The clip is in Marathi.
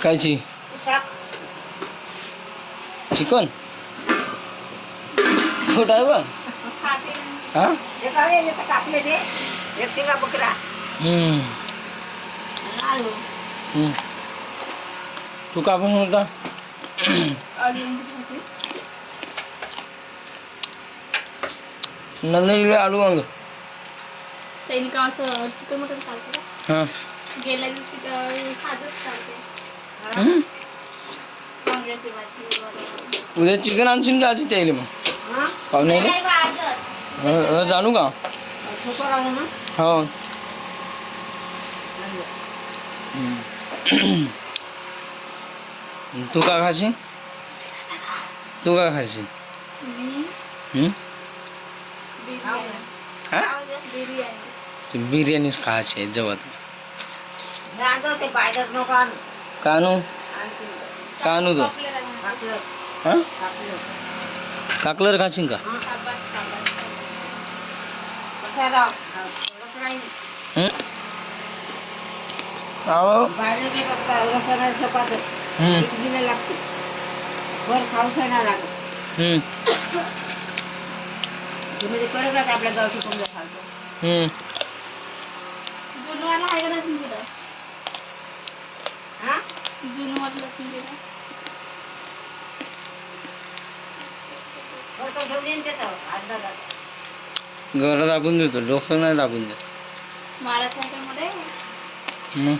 कायची चिकन कुठं आहे बा हा कापले ते एक शिंगा बकरा आलू तू का पण होता नंदनीले आलू वांग त्यांनी का असं चिकन मटन चालतं का हां गेल्या दिवशी साधंच चालते वांग्याची भाजी वरण. उद्या चिकन आणशील का आजी त्याला मग पाहुणे नाही बा, आजच. जाणू का सुपर आलं ना हो तू का खाशील तू का खाशील मी बिर्याणी हा बिर्याणी तू बिर्याणीच खायची आहे जेवत रांधो ते बायडर नको आणू का आणू आणशील का आणू तो कापलं हा कापलं काकलर खाशील का कशाला अहो बायडर के बघता लसणाला सपात इडलीला लागते वर खाऊस नाही लागत म्हणजे कडक राहते आपल्या गावठी कोंबड्या खालतो जुनवाला आहे का लसूण तिथं हा जुनवाला लसूण तिथं वर तो घेऊन येईन त्याचं अर्धा तास घरात दाबून देतो डोकं नाही दाबून देत माळा मध्ये मग